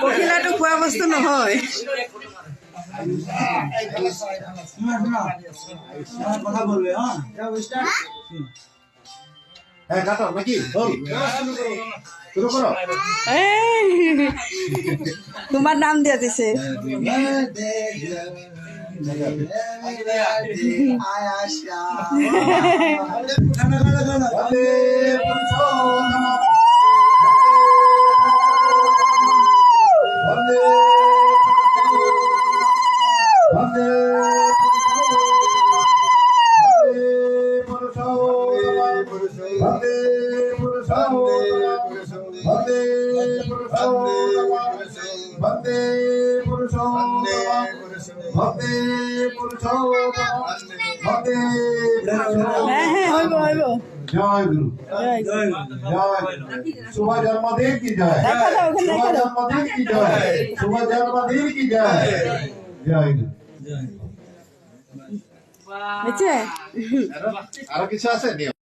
পখিলাটো খোৱা বস্তু নহয়। কথা বলবে হ্যাঁ কাটো নাকি শুরু করো। তোমার নাম দিয়ে দিছে। Bande Purusho Bande Purusho Bande হইব হইব। জয় গুরু জয় শুভ জন্মদিন কি জয়, শুভ জন্মদিন কি জয়, শুভ জন্মদিন কি জয়, জয় গুরু। বুঝছে আরো কিছু আছে?